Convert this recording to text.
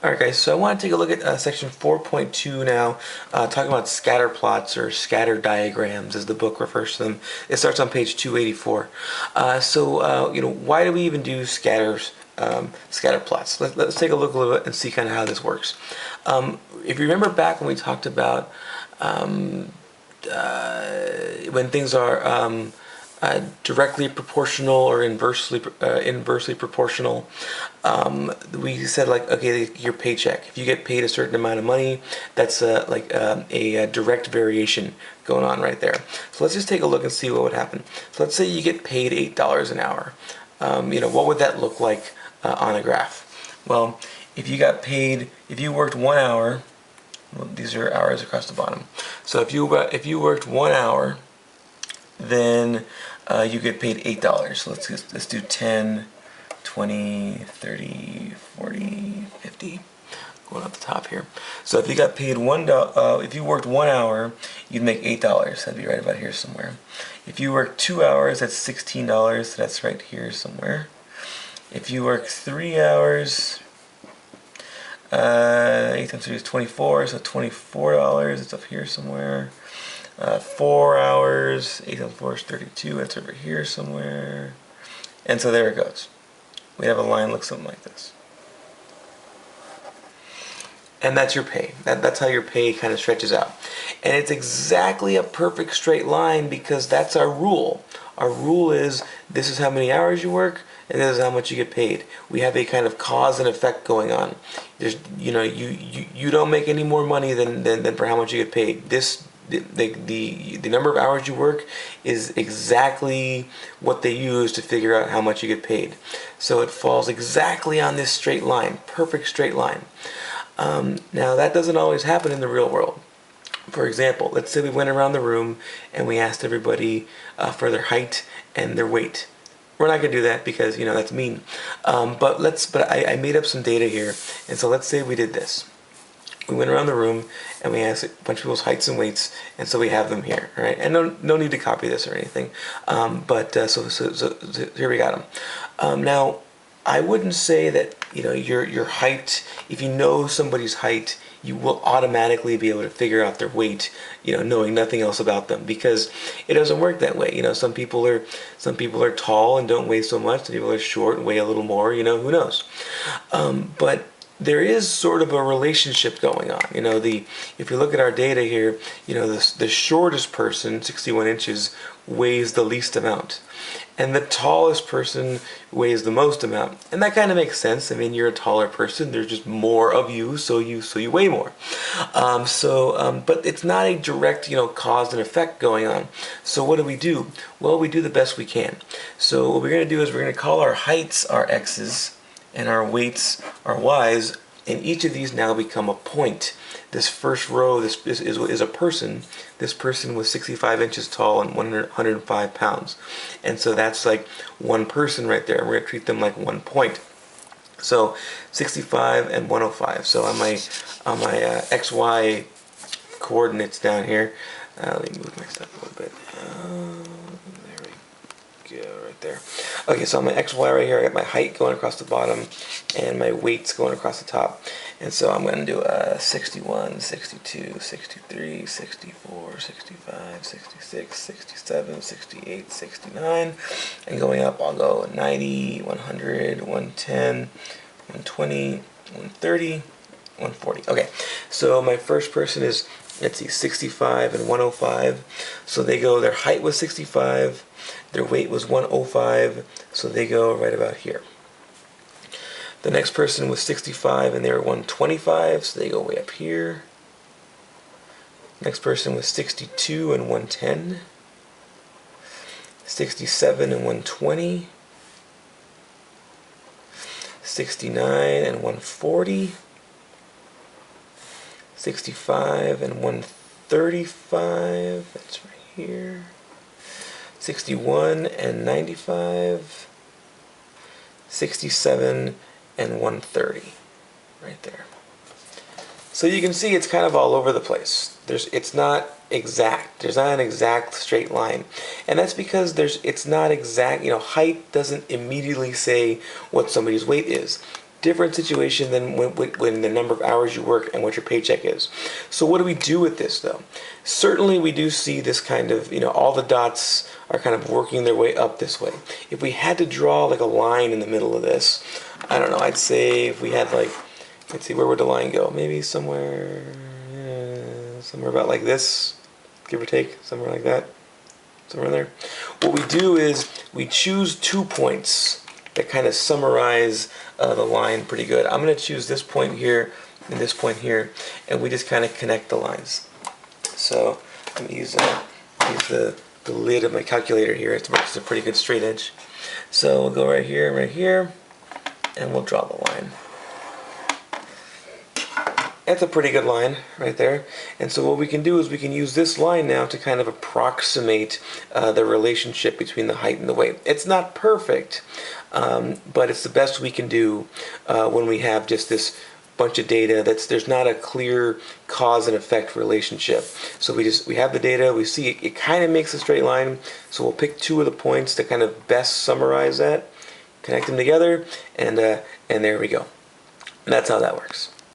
Alright guys, so I want to take a look at section 4.2 now, talking about scatter plots or scatter diagrams as the book refers to them. It starts on page 284. Why do we even do scatter plots? Let's take a look a little bit and see kind of how this works. If you remember back when we talked about when things are directly proportional or inversely proportional. We said like, okay, your paycheck. If you get paid a certain amount of money, that's a direct variation going on right there. So let's just take a look and see what would happen. So let's say you get paid $8 an hour. What would that look like on a graph? Well, if you worked 1 hour, well, these are hours across the bottom. So if you worked 1 hour, then you get paid $8. So let's do 10, 20, 30, 40, 50. Going up the top here. So if you got paid if you worked 1 hour, you'd make $8. That'd be right about here somewhere. If you worked 2 hours, that's $16. So that's right here somewhere. If you work 3 hours, 8 times 3 is 24, so $24. It's up here somewhere. 4 hours, 8 times 4 is 32, that's over here somewhere. And so there it goes. We have a line that looks something like this. And that's your pay. That's how your pay kind of stretches out. And it's exactly a perfect straight line because that's our rule. Our rule is this is how many hours you work and this is how much you get paid. We have a kind of cause and effect going on. There's, you don't make any more money than for how much you get paid. The number of hours you work is exactly what they use to figure out how much you get paid. So it falls exactly on this straight line, perfect straight line. Now that doesn't always happen in the real world. For example, let's say we went around the room and we asked everybody for their height and their weight. We're not going to do that because that's mean. But I made up some data here, and so let's say we did this. We went around the room and we asked a bunch of people's heights and weights, and so we have them here, right? And no need to copy this or anything. So here we got them. Now, I wouldn't say that your height. If you know somebody's height, you will automatically be able to figure out their weight, knowing nothing else about them, because it doesn't work that way. Some people are tall and don't weigh so much. Some people are short and weigh a little more. Who knows? But there is sort of a relationship going on. If you look at our data here, the shortest person, 61 inches, weighs the least amount. And the tallest person weighs the most amount. And that kind of makes sense. I mean, you're a taller person, there's just more of you, so you weigh more. But it's not a direct, cause and effect going on. So what do? Well, we do the best we can. So what we're going to do is we're going to call our heights our x's, and our weights are y's, and each of these now become a point. This first row is a person. This person was 65 inches tall and 105 pounds. And so that's like one person right there. We're going to treat them like one point. So 65 and 105. So on my XY coordinates down here, let me move my stuff a little bit. There we go, right there. Okay, so on my XY right here, I got my height going across the bottom and my weights going across the top. And so I'm going to do 61, 62, 63, 64, 65, 66, 67, 68, 69. And going up, I'll go 90, 100, 110, 120, 130, 140. Okay, so my first person is, let's see, 65 and 105. So their height was 65, their weight was 105, so they go right about here. The next person was 65 and they were 125, so they go way up here. Next person was 62 and 110. 67 and 120. 69 and 140. 65 and 135, that's right here. 61 and 95. 67 and 130, right there. So you can see it's kind of all over the place. It's not exact. There's not an exact straight line, and that's because it's not exact. Height doesn't immediately say what somebody's weight is. different situation than when the number of hours you work and what your paycheck is. So what do we do with this though? Certainly we do see this kind of, all the dots are kind of working their way up this way. If we had to draw like a line in the middle of this, I don't know, I'd say if we had like, let's see, where would the line go? Maybe somewhere about like this, give or take, somewhere like that, somewhere in there. What we do is we choose 2 points that kind of summarize the line pretty good. I'm going to choose this point here and this point here, and we just kind of connect the lines. So I'm going to use the lid of my calculator here. It's a pretty good straight edge. So we'll go right here, and we'll draw the line. That's a pretty good line right there. And so what we can do is we can use this line now to kind of approximate the relationship between the height and the weight. It's not perfect, but it's the best we can do when we have just this bunch of data there's not a clear cause and effect relationship. So we have the data, we see it kind of makes a straight line, so we'll pick 2 of the points to kind of best summarize that, connect them together, and there we go. And that's how that works.